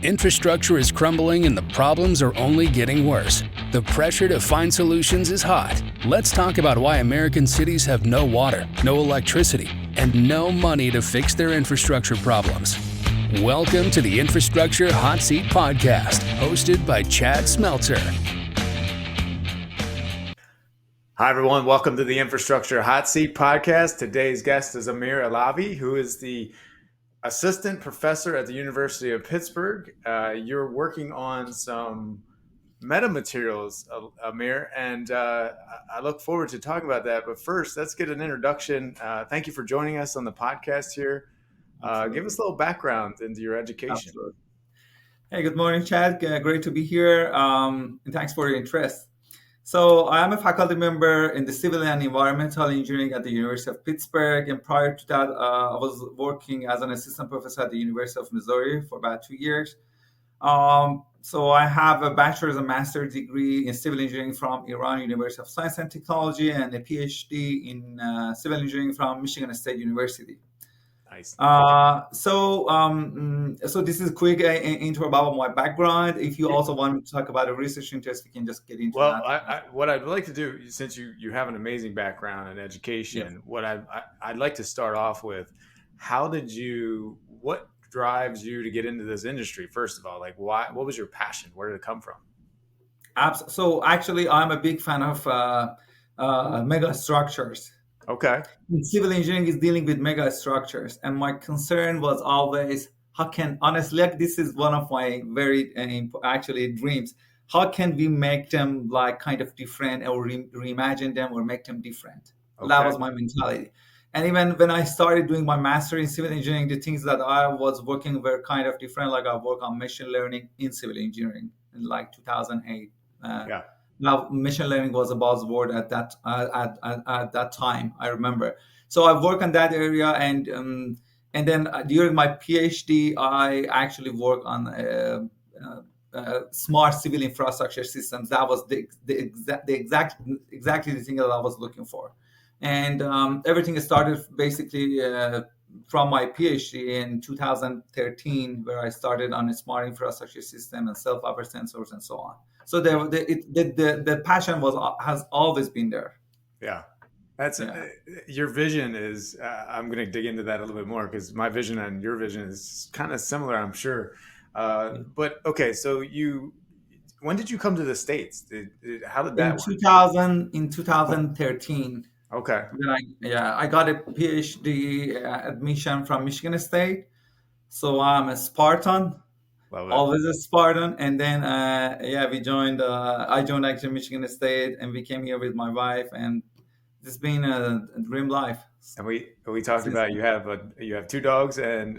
Infrastructure is crumbling and the problems are only getting worse. The pressure to find solutions is hot. Let's talk about why American cities have no water, no electricity, and no money to fix their infrastructure problems. Welcome to the Infrastructure Hot Seat Podcast, hosted by Chad Smeltzer. Hi, everyone. Welcome to the Infrastructure Hot Seat Podcast. Today's guest is Amir, who is the assistant professor at the University of Pittsburgh. You're working on some metamaterials, Amir, and I look forward to talking about that. But first, let's get an introduction. Thank you for joining us on the podcast here. Give us a little background into your education. Absolutely. Hey, good morning, Chad. Great to be here, and thanks for your interest. So I am a faculty member in the Civil and Environmental Engineering at the University of Pittsburgh. And prior to that, I was working as an assistant professor at the University of Missouri for about 2 years. So I have a bachelor's and master's degree in civil engineering from Iran University of Science and Technology and a PhD in civil engineering from Michigan State University. Nice. So this is a quick intro about my background. If you also want me to talk about a research interest, we can just get into that. Well, what I'd like to do, since you have an amazing background in education, what I'd like to start off with, what drives you to get into this industry? First of all, what was your passion? Where did it come from? So actually, I'm a big fan of mega structures. Okay. Civil engineering is dealing with mega structures, and my concern was always this is one of my very actually dreams. How can we make them kind of different, or reimagine them, or make them different? Okay. That was my mentality. And even when I started doing my master in civil engineering, the things that I was working were kind of different. Like I work on machine learning in civil engineering in 2008. Now, machine learning was a buzzword at that time, I remember. So I work on that area, and then during my PhD, I actually work on smart civil infrastructure systems. That was exactly the thing that I was looking for, and everything started basically from my PhD in 2013, where I started on a smart infrastructure system and self-aware sensors and so on. So the passion has always been there. Yeah, your vision is. I'm going to dig into that a little bit more because my vision and your vision is kind of similar, I'm sure. But okay, so when did you come to the States? How did that work? In 2013. Okay. Then I got a PhD admission from Michigan State. So I'm a Spartan. Always a Spartan. And then I joined actually Michigan State, and we came here with my wife, and it's been a dream life. And we talked about you have two dogs and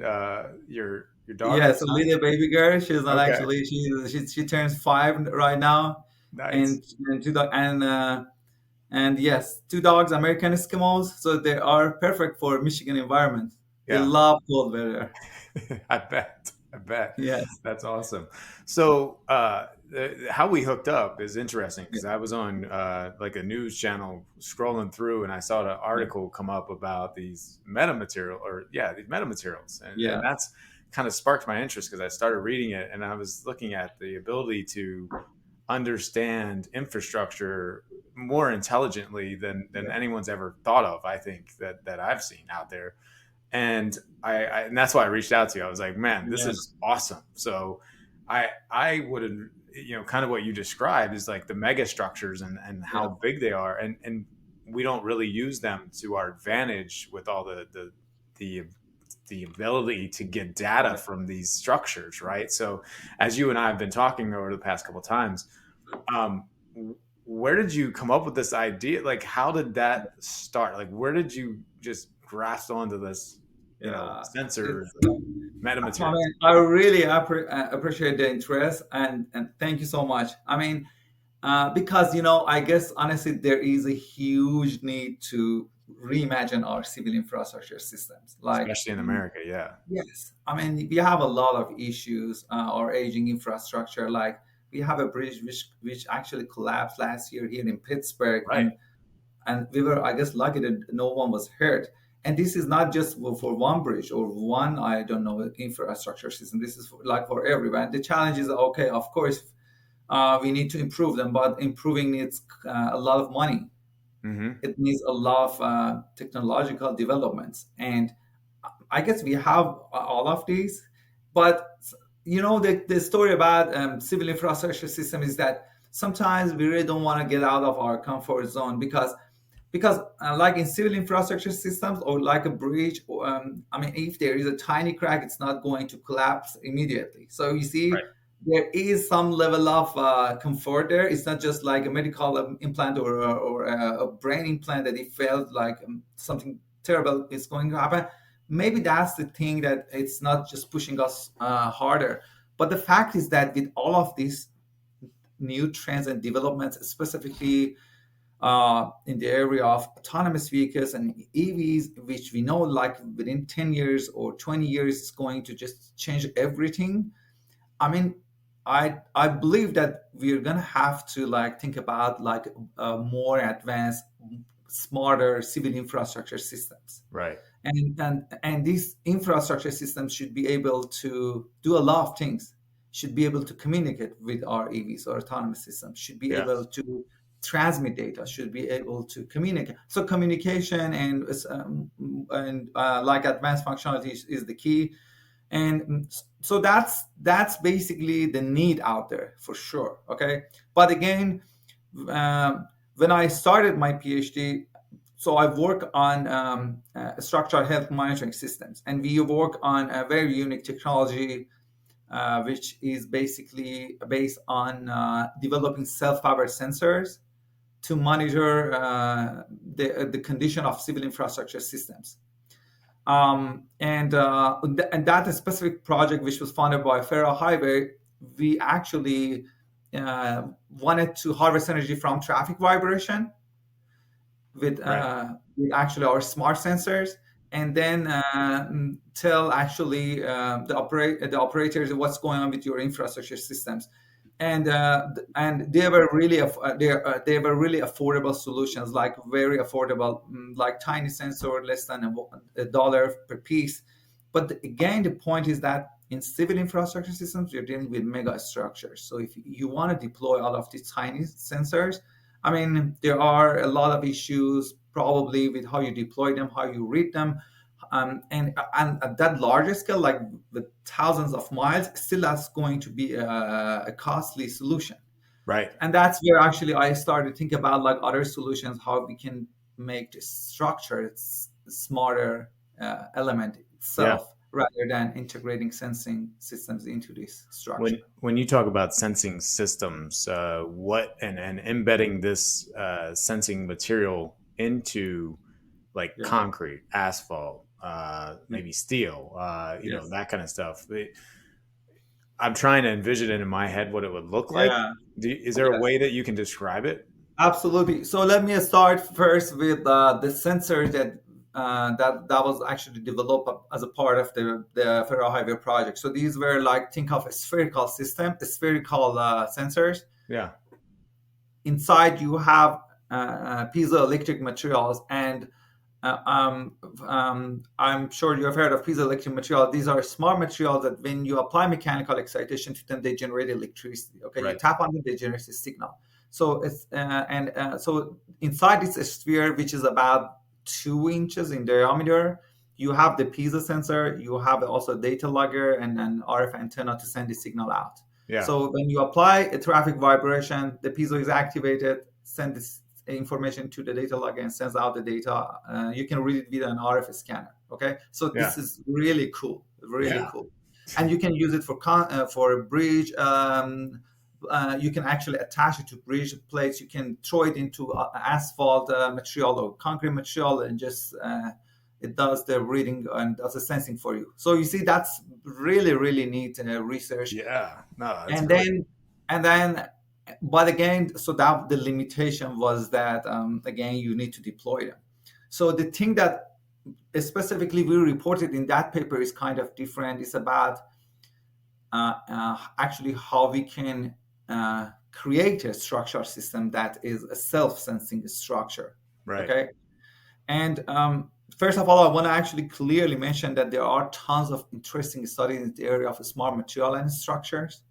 your dog. Yes, a little baby girl. She's not actually she turns 5 right now. Nice. And two dogs and yes, 2 dogs, American Eskimos. So they are perfect for Michigan environment. They love cold weather. I bet. Yes. That's awesome. So how we hooked up is interesting because I was on a news channel scrolling through, and I saw an article come up about these metamaterials, and that's kind of sparked my interest because I started reading it, and I was looking at the ability to understand infrastructure more intelligently than anyone's ever thought of. I think that I've seen out there. And and that's why I reached out to you. I was like, man, this is awesome. So I would have, kind of what you described is like the mega structures and how big they are. And we don't really use them to our advantage with all the ability to get data from these structures. Right. So as you and I have been talking over the past couple of times, where did you come up with this idea? Like, how did that start? Like, where did you just grasp onto this, sensor metamaterial? I mean, I really appreciate the interest and thank you so much. I mean, because, I guess, honestly, there is a huge need to reimagine our civil infrastructure systems. Especially in America, yeah. Yes. I mean, we have a lot of issues, our aging infrastructure. Like, we have a bridge which actually collapsed last year here in Pittsburgh. Right. And we were, I guess, lucky that no one was hurt. And this is not just for one bridge or one, I don't know, infrastructure system. This is for everyone. The challenge is, okay, of course, we need to improve them, but improving needs a lot of money. Mm-hmm. It needs a lot of technological developments. And I guess we have all of these. But, the story about civil infrastructure system is that sometimes we really don't want to get out of our comfort zone because like in civil infrastructure systems or like a bridge, if there is a tiny crack, it's not going to collapse immediately. So you see, Right. there is some level of comfort there. It's not just like a medical implant or a brain implant that it felt like something terrible is going to happen. Maybe that's the thing, that it's not just pushing us harder. But the fact is that with all of these new trends and developments, specifically in the area of autonomous vehicles and EVs, which we know like within 10 years or 20 years is going to just change everything. I mean, I believe that we're gonna have to like think about like more advanced, smarter civil infrastructure systems. Right. And these infrastructure systems should be able to do a lot of things. Should be able to communicate with our EVs or autonomous systems. Should be Yeah. able to transmit data. Should be able to communicate. So communication and like advanced functionality is the key. And so that's basically the need out there for sure. Okay, but again, when I started my PhD, so I work on structural health monitoring systems, and we work on a very unique technology, which is basically based on developing self-aware sensors to monitor the condition of civil infrastructure systems. And that specific project, which was funded by Federal Highway, we actually wanted to harvest energy from traffic vibration with actually our smart sensors, and then tell actually the operators what's going on with your infrastructure systems. And they were really they were really affordable solutions, like very affordable, like tiny sensor, less than $1 per piece. But again, the point is that in civil infrastructure systems, you're dealing with mega structures. So if you want to deploy all of these tiny sensors, I mean, there are a lot of issues probably with how you deploy them, how you read them. And at that larger scale, like with thousands of miles, still that's going to be a costly solution. Right. And that's where actually I started to think about like other solutions, how we can make the structure smarter element itself, rather than integrating sensing systems into this structure. When you talk about sensing systems, what and embedding this sensing material into like concrete, asphalt, maybe steel, Yes. that kind of stuff. I'm trying to envision it in my head what it would look like. Yeah. Is there a way that you can describe it? Absolutely. So let me start first with the sensor that was actually developed as a part of the Federal Highway project. So these were like, think of a spherical system, spherical sensors. Yeah. Inside you have piezoelectric materials, and I'm sure you have heard of piezoelectric material. These are small materials that when you apply mechanical excitation to them, they generate electricity. Okay, Right. You tap on them, they generate a signal. So it's so inside this sphere, which is about 2 inches in diameter, you have the piezo sensor. You have also a data logger and an RF antenna to send the signal out. Yeah. So when you apply a traffic vibration, the piezo is activated, send this information to the data logger and sends out the data. You can read it with an RF scanner. Okay, so this is really cool, cool, and you can use it for a bridge. You can actually attach it to bridge plates. You can throw it into asphalt material or concrete material, and just it does the reading and does the sensing for you. So you see, that's really neat research. Yeah. No. And then, but again, so that the limitation was that again, you need to deploy them. So the thing that specifically we reported in that paper is kind of different. It's about actually how we can create a structural system that is a self-sensing structure. Right. Okay. And First of all, I want to actually clearly mention that there are tons of interesting studies in the area of smart material and structures.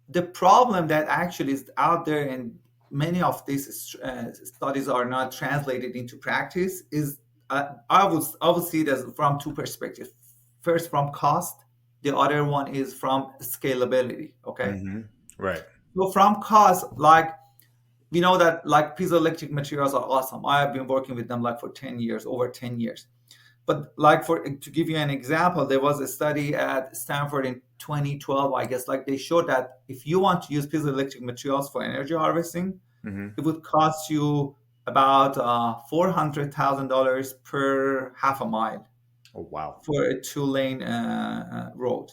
The problem that actually is out there, and many of these studies are not translated into practice, is I would see it as from two perspectives. First, from cost. The other one is from scalability. Okay, Mm-hmm. Right. so from cost, like we know that like piezoelectric materials are awesome. I have been working with them like for 10 years, over 10 years. But like for to give you an example, there was a study at Stanford in 2012, I guess, like they showed that if you want to use piezoelectric materials for energy harvesting, Mm-hmm. it would cost you about $400,000 per half a mile Oh, wow. for a two-lane road.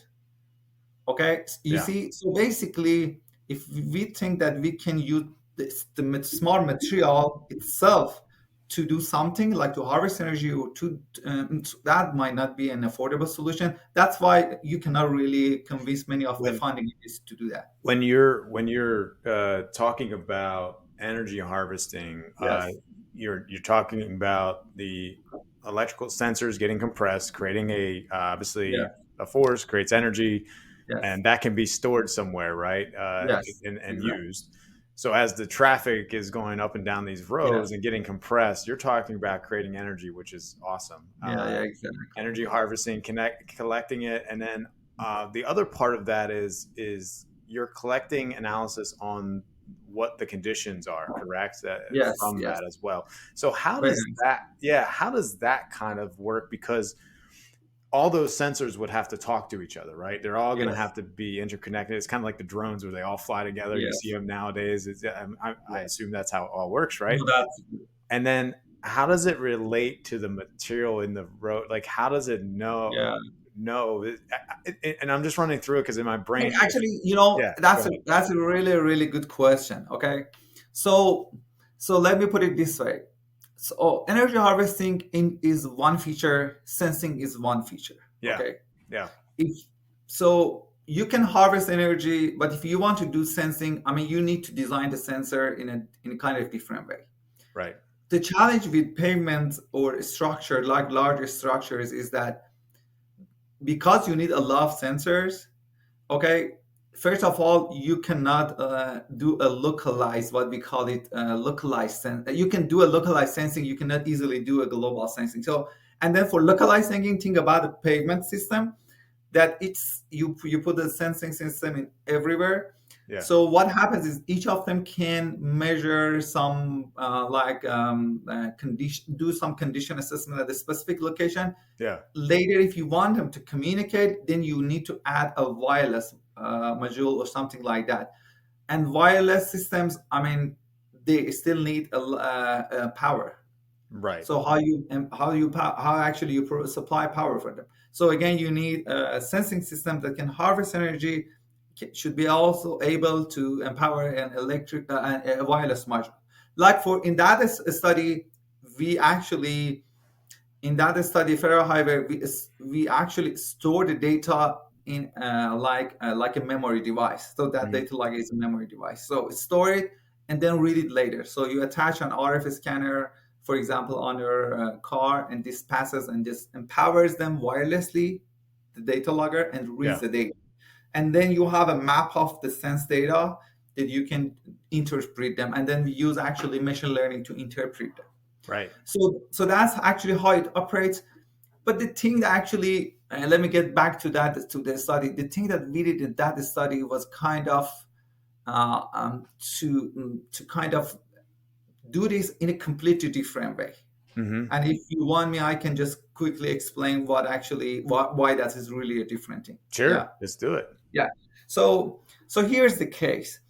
Okay, you Yeah. see, so basically, if we think that we can use the smart material itself to do something like to harvest energy or to that might not be an affordable solution. That's why you cannot really convince many of the When funding is to do that. when you're talking about energy harvesting, Yes. you're talking about the electrical sensors getting compressed, creating obviously Yeah. a force creates energy, Yes. and that can be stored somewhere, right? Yes. And Exactly. used. So as the traffic is going up and down these Yeah. roads and getting compressed, you're talking about creating energy, which is awesome. Yeah. Yeah. Exactly. Energy harvesting, collecting it, and then the other part of that is you're collecting analysis on what the conditions are, correct? Yes. From Yes. that as well. So how Very does nice. that, yeah, how does that kind of work? Because all those sensors would have to talk to each other, right? They're all going to Yes. have to be interconnected. It's kind of like the drones where they all fly together. You see Yes. them nowadays. I Yes. assume that's how it all works, right? No, that's And then how does it relate to the material in the road? Like, how does it yeah. know? And I'm just running through it because in my brain, Actually, yeah, go ahead. that's a really really good question. Okay, so so let me put it this way. So energy harvesting is one feature, sensing is one feature. Yeah, Okay, yeah, if so, you can harvest energy, but if you want to do sensing, I mean, you need to design the sensor in a kind of different way. right. The challenge with pavements or structure like larger structures is that because you need a lot of sensors. Okay, first of all, you cannot do a localized, what we call it, localized you can do a localized sensing. You cannot easily do a global sensing. So, and then for localized sensing, think about the pavement system that it's you put the sensing system in everywhere. Yeah, So what happens is each of them can measure some condition, do some condition assessment at a specific location. yeah, Later, if you want them to communicate, then you need to add a wireless module or something like that. And wireless systems, I mean, they still need power. right, So how actually you supply power for them? So again, you need a sensing system that can harvest energy, should be also able to empower an electric a wireless module. Like for in that study, we actually in that study, Federal Highway, we actually store the data in like a memory device. So that mhm, data like is a memory device. So store it and then read it later. So you attach an RF scanner, for example, on your car, and this passes and just empowers them wirelessly, the data logger, and reads yeah, the data. And then you have a map of the sense data that you can interpret them, and then we use actually machine learning to interpret them. right, So that's actually how it operates. But the thing that actually, let me get back to that to the study. The thing that we did in that study was kind of to kind of do this in a completely different way. hmm, And if you want me, I can just quickly explain why that is really a different thing. Yeah, sure, let's do it. yeah. So here's the case.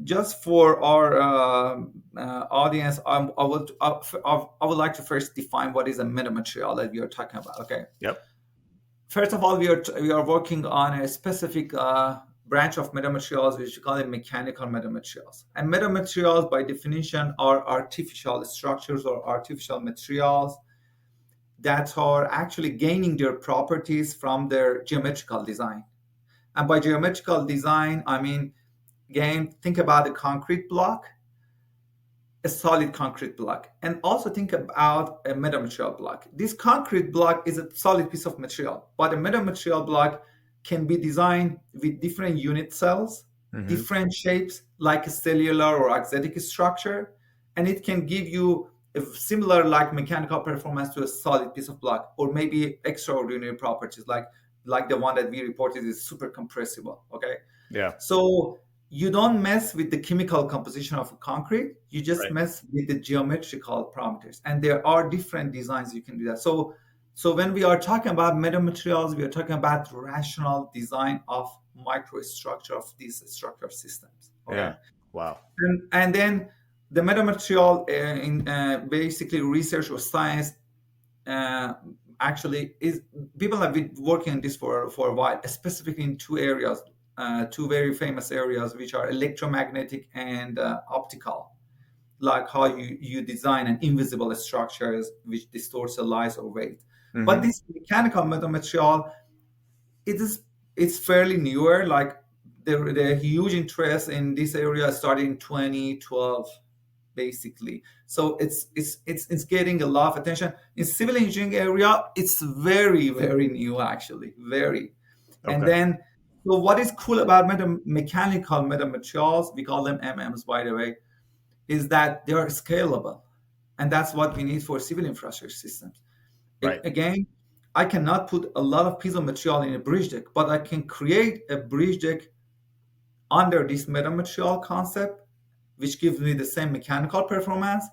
Just for our audience, I would like to first define what is a metamaterial that we are talking about. Okay. Yep. First of all, we are working on a specific branch of metamaterials, which we call it mechanical metamaterials. And metamaterials, by definition, are artificial structures or artificial materials that are actually gaining their properties from their geometrical design. And by geometrical design, I mean, again, think about a concrete block. a solid concrete block. And also think about a metamaterial block. This concrete block is a solid piece of material, but a metamaterial block can be designed with different unit cells, different shapes, like a cellular or axetic structure, and it can give you a similar like mechanical performance to a solid piece of block, or maybe extraordinary properties like the one that we reported is super compressible. Okay. Yeah. So you don't mess with the chemical composition of concrete, you just mess with the geometrical parameters, and there are different designs you can do that. So when we are talking about metamaterials, we are talking about rational design of microstructure of these structural systems. Okay? Yeah. Wow. And then the metamaterial in basically research or science actually is, people have been working on this for a while, specifically in two areas, two very famous areas, which are electromagnetic and optical, like how you design an invisible structures which distorts the light or weight. But this mechanical metamaterial, it's fairly newer. Like the huge interest in this area started in 2012, basically. So it's getting a lot of attention. In civil engineering area, it's very, very new, actually, very. Okay. And then, so what is cool about mechanical metamaterials, we call them MMs, by the way, is that they are scalable. And that's what we need for civil infrastructure systems. Right. Again, I cannot put a lot of piece of material in a bridge deck, but I can create a bridge deck under this metamaterial concept, which gives me the same mechanical performance.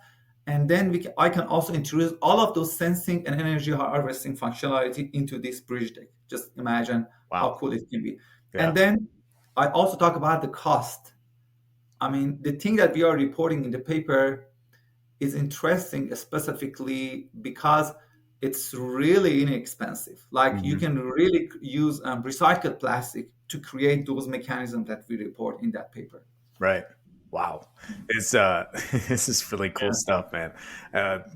And then I can also introduce all of those sensing and energy harvesting functionality into this bridge deck. Just imagine how cool it can be. Yeah. And then I also talk about the cost. I mean, the thing that we are reporting in the paper is interesting specifically because it's really inexpensive. Like you can really use recycled plastic to create those mechanisms that we report in that paper. Right. Wow. It's this is really cool stuff, man.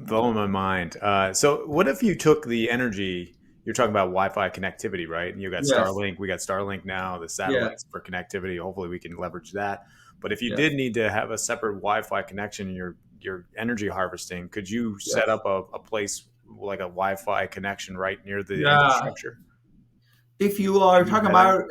Blowing my mind. So what if you took the energy, you're talking about Wi-Fi connectivity, right? And you got Starlink, we got Starlink now, the satellites for connectivity. Hopefully we can leverage that. But if you did need to have a separate Wi-Fi connection in your energy harvesting, could you set up a place like a Wi-Fi connection right near the infrastructure? If you are talking about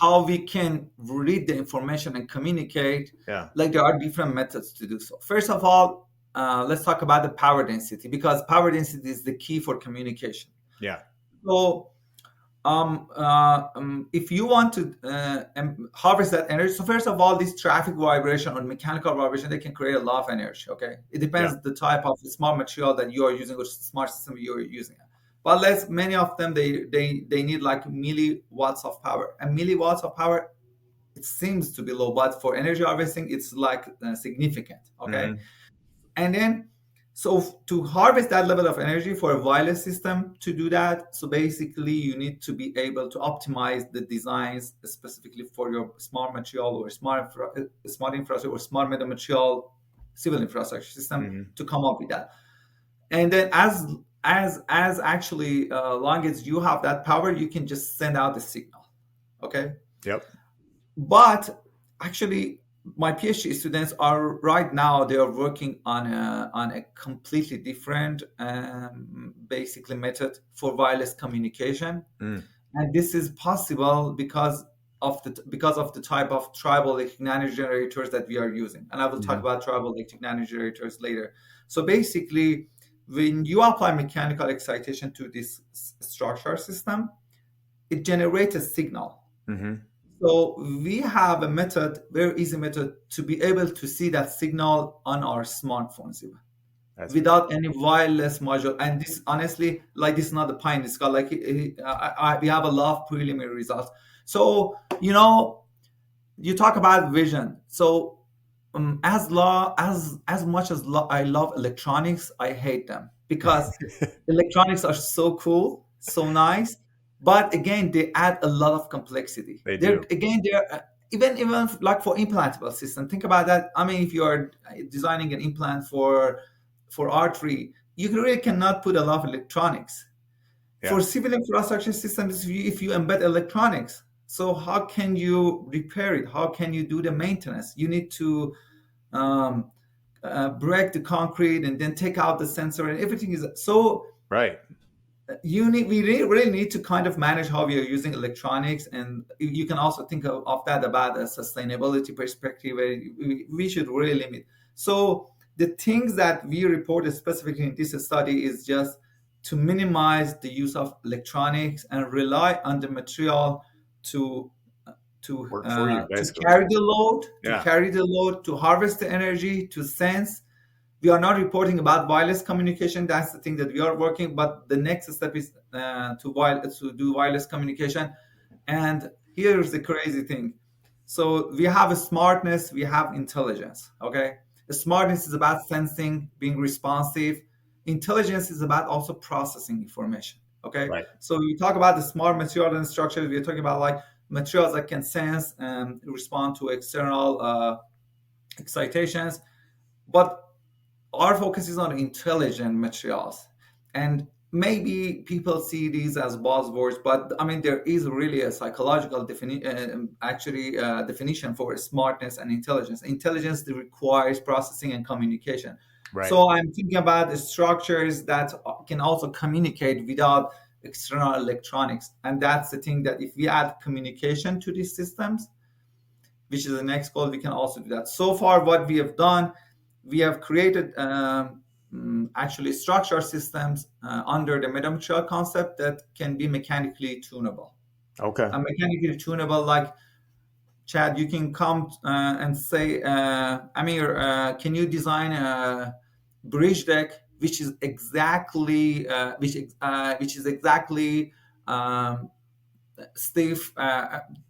how we can read the information and communicate, like there are different methods to do so. First of all, let's talk about the power density, because power density is the key for communication. Yeah. So if you want to harvest that energy, so first of all, this traffic vibration or mechanical vibration, they can create a lot of energy. Okay, it depends the type of smart material that you are using or smart system you are using. But many of them they need like milliwatts of power. And milliwatts of power, it seems to be low, but for energy harvesting, it's like significant. Okay, and then. So to harvest that level of energy for a wireless system, to do that, so basically you need to be able to optimize the designs specifically for your smart material or smart infrastructure or smart metamaterial civil infrastructure system to come up with that. And then as actually long as you have that power, you can just send out the signal. Okay. Yep. But actually, my PhD students are right now, they are working on a completely different basically method for wireless communication. And this is possible because of the type of tribal electric nanogenerators that we are using. And I will talk about tribal electric nanogenerators later. So basically, when you apply mechanical excitation to this structure system, it generates a signal. So we have a very easy method to be able to see that signal on our smartphones even, without any wireless module. And this, honestly, like this is not the pie in the sky. Like we have a lot of preliminary results. So, you talk about vision. So as much as I love electronics, I hate them because electronics are so cool, so nice. But again, they add a lot of complexity. They're even like for implantable system. Think about that. I mean, if you are designing an implant for artery, you really cannot put a lot of electronics. For civil infrastructure systems, if you embed electronics, so how can you repair it? How can you do the maintenance? You need to break the concrete and then take out the sensor, and everything is so Right. really need to kind of manage how we are using electronics, and you can also think of that about a sustainability perspective where we should really limit. So the things that we reported specifically in this study is just to minimize the use of electronics and rely on the material to Work for you, to basically. carry the load, Yeah. to harvest the energy, to sense. We are not reporting about wireless communication. That's the thing that we are working. But the next step is to do wireless communication. And here's the crazy thing. So we have a smartness, we have intelligence. Okay, the smartness is about sensing, being responsive. Intelligence is about also processing information. Okay, Right. so you talk about the smart material and structures. We're talking about like materials that can sense and respond to external excitations, but our focus is on intelligent materials. And maybe people see these as buzzwords, but I mean, there is really a psychological definition for smartness and intelligence. Intelligence requires processing and communication. Right. So I'm thinking about the structures that can also communicate without external electronics. And that's the thing, that if we add communication to these systems, which is the next goal, we can also do that. So far, what we have done, we have created actually structure systems under the metamaterial concept that can be mechanically tunable. Okay. And mechanically tunable, like Chad, you can come and say, Amir, can you design a bridge deck which is exactly stiff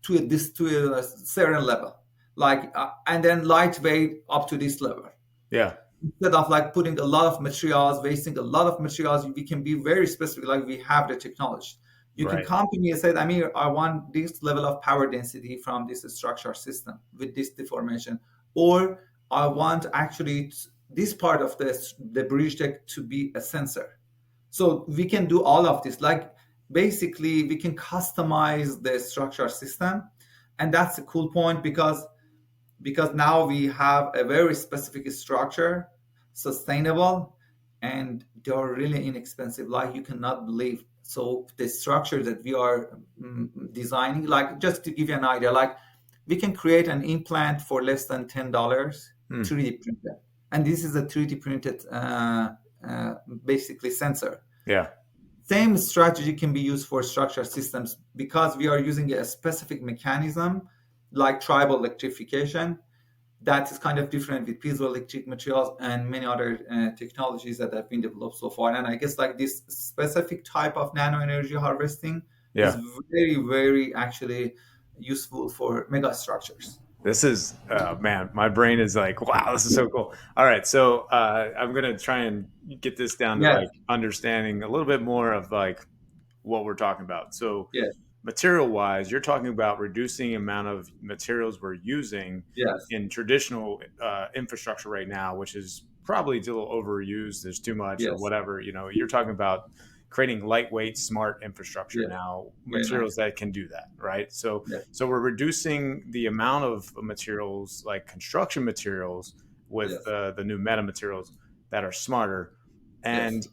to a certain level, like and then lightweight up to this level. Yeah. Instead of like putting a lot of materials, wasting a lot of materials, we can be very specific. Like we have the technology. You can Right. come to me and say, Amir, I want this level of power density from this structure system with this deformation, or I want actually this part of the bridge deck to be a sensor. So we can do all of this. Like basically, we can customize the structure system, and that's a cool point because now we have a very specific structure, sustainable, and they're really inexpensive. Like you cannot believe. So the structure that we are designing, like just to give you an idea, like we can create an implant for less than $10, 3D printed, and this is a 3D printed basically sensor. Yeah. Same strategy can be used for structure systems because we are using a specific mechanism like tribal electrification that is kind of different with piezoelectric materials and many other technologies that have been developed so far. And I guess like this specific type of nano energy harvesting is very, very actually useful for mega structures. This is, man, my brain is like, wow, this is so cool. All right. So I'm going to try and get this down to like understanding a little bit more of like what we're talking about. So material wise, you're talking about reducing the amount of materials we're using in traditional infrastructure right now, which is probably a little overused. There's too much or whatever, you know, you're talking about creating lightweight, smart infrastructure now, materials that can do that, right? So, so we're reducing the amount of materials, like construction materials, with the new meta materials that are smarter. And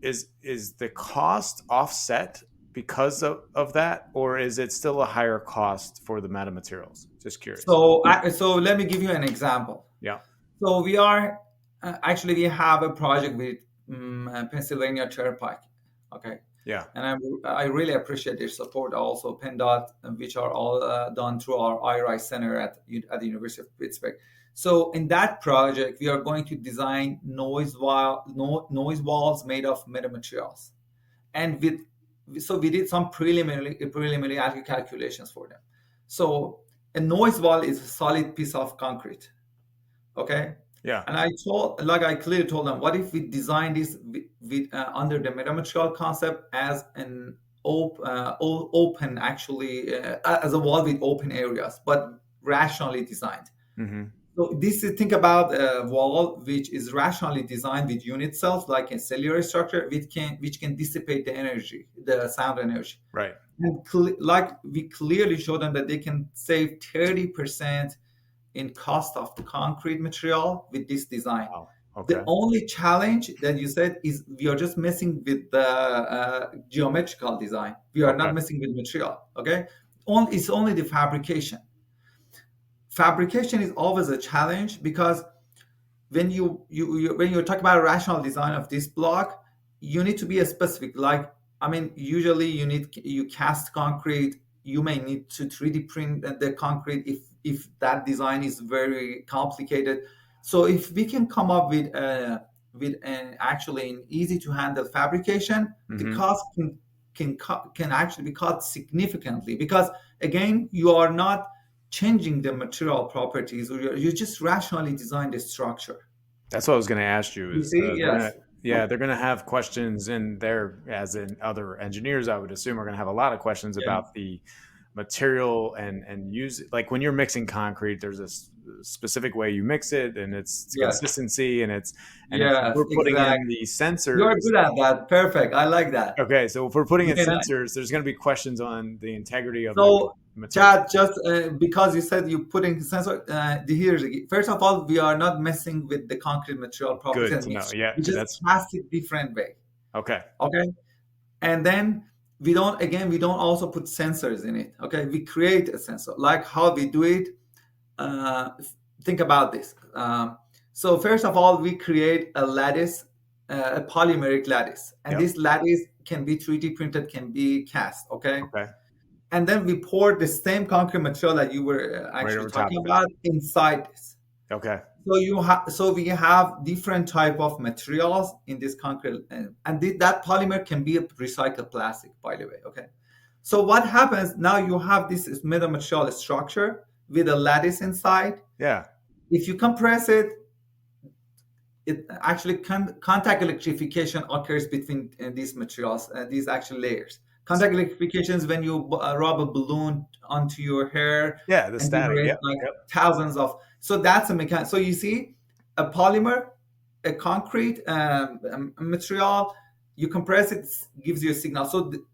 is the cost offset because of that, or is it still a higher cost for the meta materials? Just curious. So let me give you an example. Yeah. So we are actually we have a project with Pennsylvania Turnpike. Okay. Yeah. And I really appreciate their support. Also PennDOT, which are all done through our iRise Center at the University of Pittsburgh. So in that project, we are going to design noise walls made of metamaterials, and we did some preliminary calculations for them. So a noise wall is a solid piece of concrete. Okay. Yeah. And I clearly told them, what if we design this under the metamaterial concept as an open, actually, as a wall with open areas, but rationally designed. Mm-hmm. So think about a wall which is rationally designed with unit cells, like a cellular structure, which can dissipate the energy, the sound energy. Right. And like we clearly showed them that they can save 30% in cost of the concrete material with this design. Wow. Okay. The only challenge that you said is we are just messing with the geometrical design. We are Okay. not messing with material. Okay, it's only the fabrication. Fabrication is always a challenge because when when you talk about rational design of this block, you need to be a specific. Like, I mean, usually you cast concrete. You may need to 3D print the concrete if that design is very complicated. So if we can come up with an actually an easy to handle fabrication, the Mm-hmm. cost can actually be cut significantly, because again, you are not changing the material properties, or you just rationally design the structure. That's what I was going to ask you. You Is see, they're yes. gonna, yeah, they're going to have questions in there, as in other engineers, I would assume, are going to have a lot of questions Yeah. about the material and use, like when you're mixing concrete, there's a specific way you mix it, and it's Yes. consistency, and if Yes, we're putting in exactly. the You're sensors. good at that. Perfect. I like that. Okay, so if we're putting in Very nice. sensors, there's going to be questions on the integrity of the So, material. Chad, just because you said you put in sensor, here's first of all, we are not messing with the concrete material properties. Good to know. Yeah, We just that's cast it different way. okay. Okay. And then we don't also put sensors in it. Okay. We create a sensor. Like how we do it. Uh, think about this. So first of all, we create a lattice, a polymeric lattice, and Yep. this lattice can be 3D printed, can be cast. Okay. Okay. And then we pour the same concrete material that you were actually over top talking of it. about inside this. Okay. So we have different type of materials in this concrete, and that polymer can be a recycled plastic, by the way. Okay. So what happens now? You have this metal material structure with a lattice inside. Yeah. If you compress it, it actually contact electrification occurs between these materials, these actual layers. Contact electrification is when you rub a balloon onto your hair. Yeah, the and static. generate Yep. like Yep. thousands of. So that's a mechanic. So you see, a polymer, a concrete material, you compress it, gives you a signal.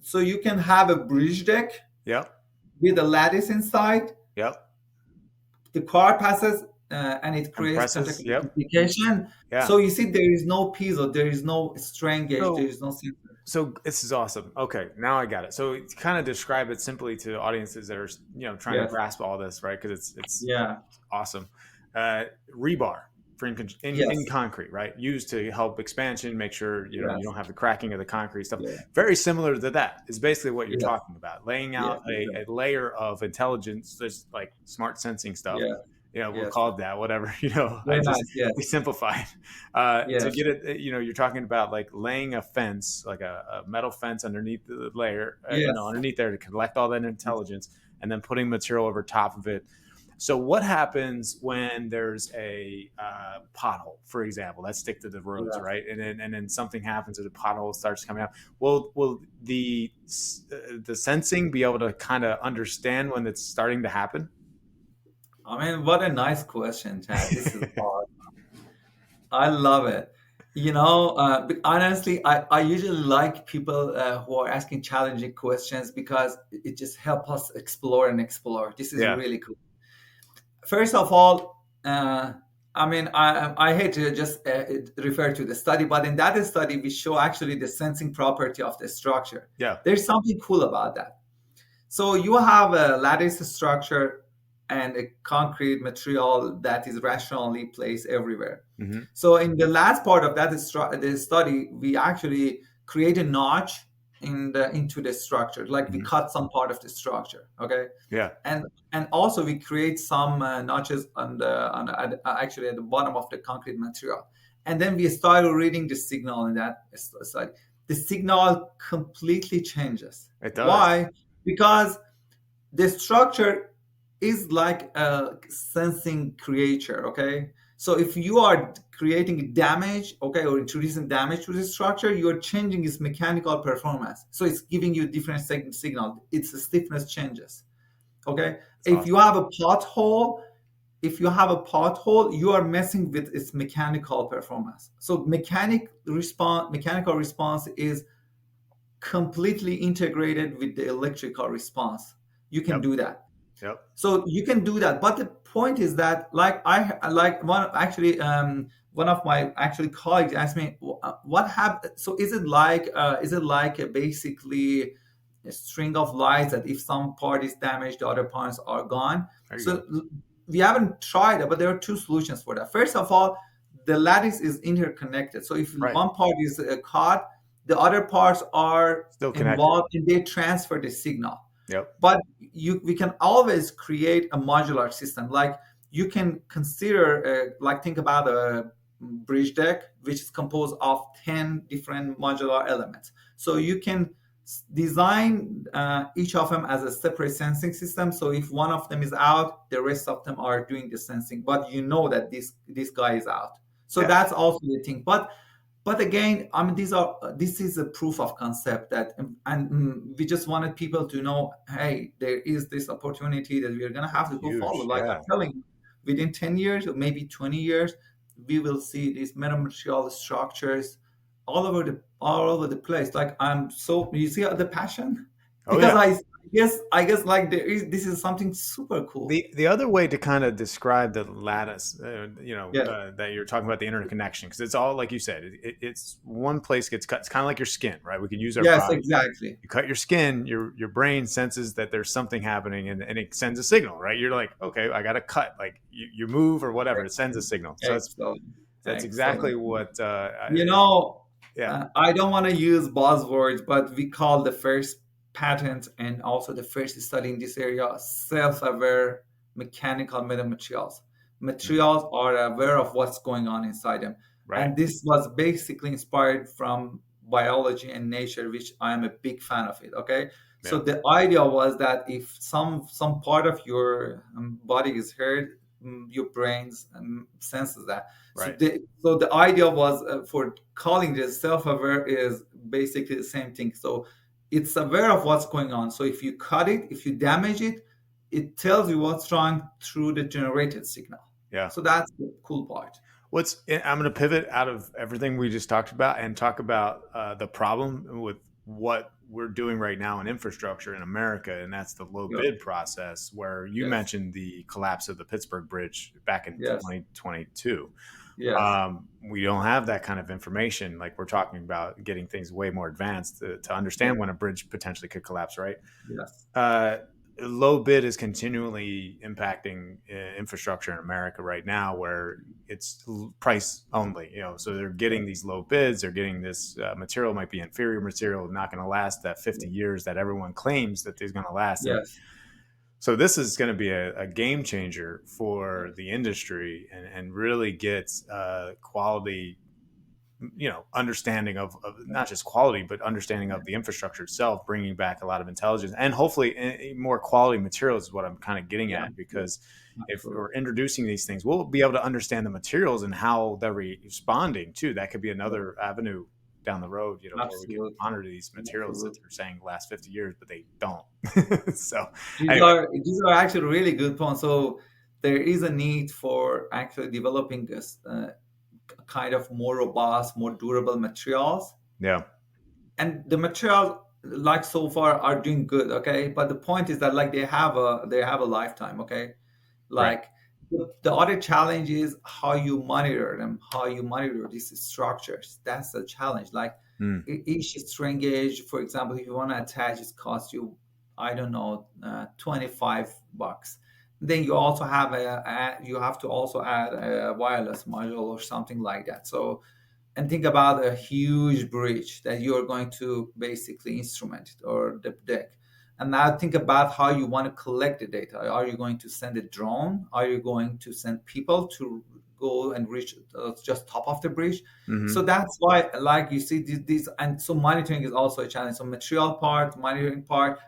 So you can have a bridge deck Yep. with a lattice inside. Yep. The car passes and it creates Compresses, contact yep. electrification. Yeah. So you see, there is no piezo, there is no strain gauge, So- there is no sensor. So this is awesome. Okay, now I got it. So kind of describe it simply to audiences that are, trying Yes. to grasp all this, right? Because it's Yeah. awesome. Rebar for in Yes. concrete, right? Used to help expansion, make sure you Yes. don't have the cracking of the concrete stuff. Yeah. Very similar to that is basically what you're Yes. talking about, laying out Yeah, a layer of intelligence, just like smart sensing stuff. Yeah. We'll Yes. call it that, whatever. Very nice. Yes. We simplify it to Yes. get it. You're talking about like laying a fence, like a metal fence underneath the layer, Yes. underneath there to collect all that intelligence, and then putting material over top of it. So what happens when there's a pothole, for example? Let's stick to the roads, Yeah. right? And then something happens, and the pothole starts coming out. Will the sensing be able to kind of understand when it's starting to happen? I mean, what a nice question, Chad. This is hard. I love it. But honestly, I usually like people who are asking challenging questions, because it just helps us explore and explore. This is Yeah. really cool. First of all, I hate to just refer to the study, but in that study, we show actually the sensing property of the structure. Yeah. There's something cool about that. So you have a lattice structure and a concrete material that is rationally placed everywhere. Mm-hmm. So in the last part of that the study, we actually create a notch into the structure, like we cut some part of the structure. Okay. Yeah. And also we create some notches actually at the bottom of the concrete material, and then we started reading the signal in that study. The signal completely changes. It does. Why? Because the structure is like a sensing creature. Okay. So if you are creating damage, okay, or introducing damage to the structure, you're changing its mechanical performance. So it's giving you different signal. Its stiffness changes. Okay. If you have a pothole, you are messing with its mechanical performance. So mechanical response is completely integrated with the electrical response. You can do that. Yep. So you can do that, but the point is that, like, I like one of my actually colleagues asked me, what happened? So is it like basically a string of lights that if some part is damaged, the other parts are gone? There you So go. we haven't tried it, but there are two solutions for that. First of all, the lattice is interconnected. So if Right. one part is caught, the other parts are Still connected. involved and they transfer the signal. Yep. But we can always create a modular system. Like you can consider, like think about a bridge deck, which is composed of 10 different modular elements. So you can design each of them as a separate sensing system. So if one of them is out, the rest of them are doing the sensing, but you know that this guy is out. So Yeah. that's also the thing. But again, I mean, this is a proof of concept that, and we just wanted people to know, hey, there is this opportunity that we are gonna have to go Huge. forward. Like I'm Yeah. telling you, within 10 years or maybe 20 years, we will see these metamaterial structures all over the place. Like I'm so, you see the passion, Oh because yeah. I guess like this is something super cool. The other way to kind of describe the lattice, Yeah. that you're talking about the interconnection, because it's all like you said, it's one place gets cut. It's kind of like your skin, right? We can use our Yes, body. exactly. You cut your skin, your brain senses that there's something happening, and it sends a signal, right? You're like, okay, I got to cut. Like you move or whatever, it sends a signal. So Excellent. that's exactly Excellent. what. You know, Yeah. I don't want to use buzzwords, but we call the first patent and also the first study in this area self-aware mechanical metamaterials. Materials are aware of what's going on inside them. Right. And this was basically inspired from biology and nature, which I am a big fan of it. Okay. So Yeah. the idea was that if some part of your body is hurt, your brains senses that. Right. So the idea was for calling this self-aware is basically the same thing. So it's aware of what's going on. So if you cut it, if you damage it, it tells you what's wrong through the generated signal. Yeah. So that's the cool part. I'm going to pivot out of everything we just talked about and talk about the problem with what we're doing right now in infrastructure in America, and that's the low Yeah. bid process, where you Yes. mentioned the collapse of the Pittsburgh Bridge back in Yes. 2022. Yes. We don't have that kind of information. Like we're talking about getting things way more advanced to understand when a bridge potentially could collapse, right? Yes. Low bid is continually impacting infrastructure in America right now, where it's price only. So they're getting these low bids. They're getting this material, might be inferior material, not going to last that 50 years that everyone claims that is going to last. Yes. So this is going to be a game changer for the industry, and really gets quality, understanding of not just quality, but understanding of the infrastructure itself, bringing back a lot of intelligence and hopefully more quality materials is what I'm kind of getting at. Because if we're introducing these things, we'll be able to understand the materials and how they're responding too. That could be another avenue down the road, where we can monitor these materials that they're saying last 50 years, but they don't. So these are actually really good points. So there is a need for actually developing this kind of more robust, more durable materials. Yeah. And the materials, like so far, are doing good. Okay, but the point is that like they have a lifetime. Okay, like the other challenge is how you monitor them, how you monitor these structures. That's the challenge. Like each string gauge, for example, if you want to attach, it costs you, I don't know, $25. Then you also have you have to also add a wireless module or something like that. So, and think about a huge bridge that you're going to basically instrument it, or the deck. And now think about how you want to collect the data. Are you going to send a drone? Are you going to send people to go and reach just top of the bridge? Mm-hmm. So that's why, like you see, these, and so monitoring is also a challenge. So material part, monitoring part,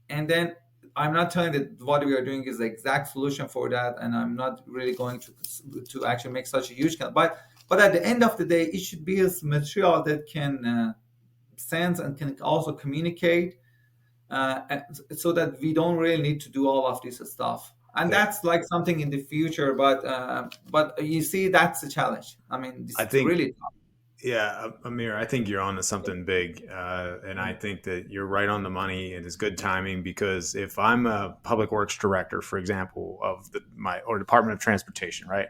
and then I'm not telling that what we are doing is the exact solution for that, and I'm not really going to actually make such a huge but at the end of the day, it should be a material that can sense and can also communicate, so that we don't really need to do all of this stuff. And that's like something in the future, but you see, that's the challenge. I mean, it's really tough. Yeah, Amir, I think you're on to something big. And I think that you're right on the money. It is good timing because if I'm a public works director, for example, of or Department of Transportation, right?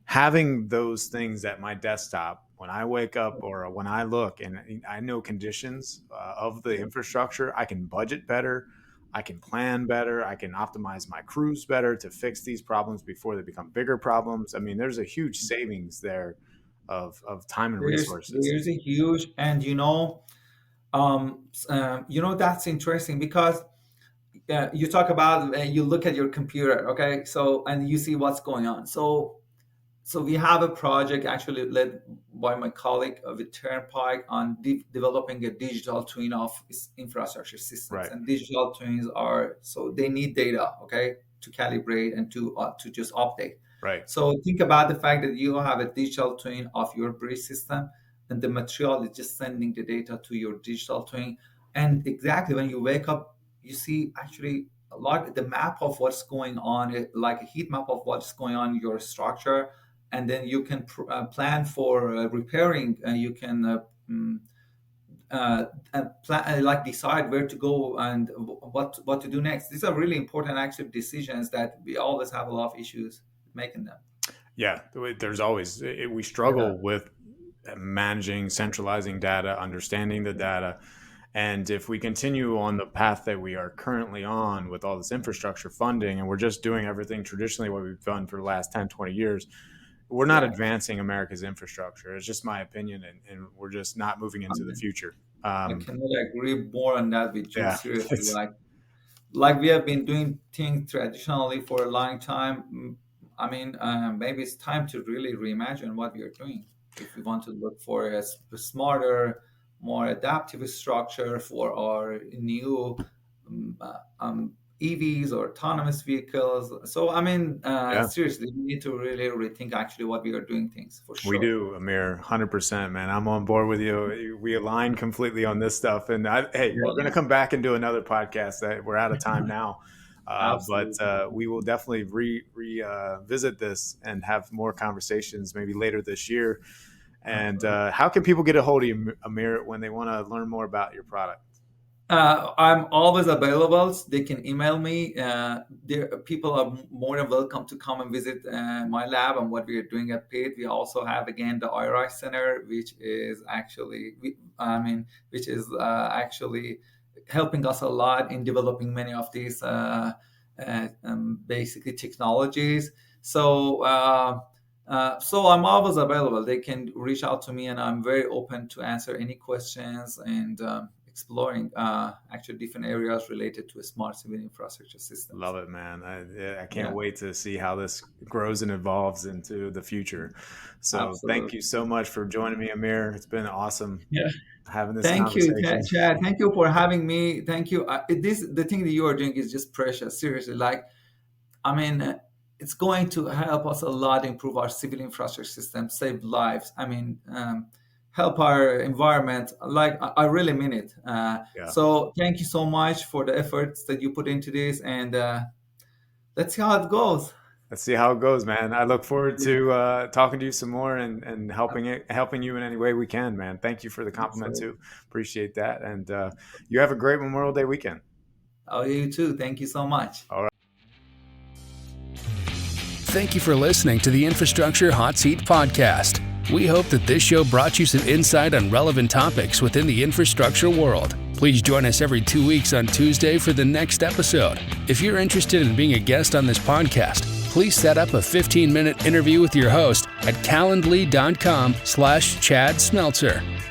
Having those things at my desktop when I wake up or when I look and I know conditions of the infrastructure, I can budget better. I can plan better. I can optimize my crews better to fix these problems before they become bigger problems. I mean, there's a huge savings there of time and resources. There's a huge, and that's interesting because you talk about you look at your computer, okay, so and you see what's going on. So we have a project actually led by my colleague with Turnpike on developing a digital twin of infrastructure systems. Right. And digital twins so they need data, okay, to calibrate and to just update. Right. So think about the fact that you have a digital twin of your bridge system, and the material is just sending the data to your digital twin. And exactly when you wake up, you see actually like the map of what's going on, like a heat map of what's going on in your structure. And then you can plan for repairing. You can decide where to go and what to do next. These are really important actual decisions that we always have a lot of issues making them. Yeah, there's always we struggle with managing, centralizing data, understanding the data. And if we continue on the path that we are currently on with all this infrastructure funding, and we're just doing everything traditionally what we've done for the last 10, 20 years, we're not advancing America's infrastructure. It's just my opinion, and we're just not moving into the future. I cannot agree more on that with you. Yeah, seriously, like we have been doing things traditionally for a long time. I mean, maybe it's time to really reimagine what we are doing if we want to look for a smarter, more adaptive structure for our new EVs or autonomous vehicles. So, I mean, seriously, we need to really rethink actually what we are doing things for sure. We do, Amir, 100%, man. I'm on board with you. We align completely on this stuff. And we're going to come back and do another podcast. We're out of time now. But we will definitely revisit this and have more conversations maybe later this year. And how can people get a hold of you, Amir, when they want to learn more about your product? I'm always available. They can email me. People are more than welcome to come and visit my lab and what we are doing at pave. We also have again the IRI Center, which is actually helping us a lot in developing many of these basically technologies. So I'm always available. They can reach out to me, and I'm very open to answer any questions and exploring actually different areas related to a smart civil infrastructure system. Love it, man. I can't wait to see how this grows and evolves into the future. So Absolutely. Thank you so much for joining me, Amir. It's been awesome having this Thank conversation. you, Chad. Thank you for having me. Thank you. The thing that you are doing is just precious. Seriously, it's going to help us a lot improve our civil infrastructure system, save lives. Help our environment. I really mean it. So thank you so much for the efforts that you put into this, and let's see how it goes. Let's see how it goes, man. I look forward to talking to you some more and helping you in any way we can, man. Thank you for the compliment too. Appreciate that. And you have a great Memorial Day weekend. Oh, you too. Thank you so much. All right. Thank you for listening to the Infrastructure Hot Seat podcast. We hope that this show brought you some insight on relevant topics within the infrastructure world. Please join us every 2 weeks on Tuesday for the next episode. If you're interested in being a guest on this podcast, please set up a 15-minute interview with your host at calendly.com/Chad Smeltzer.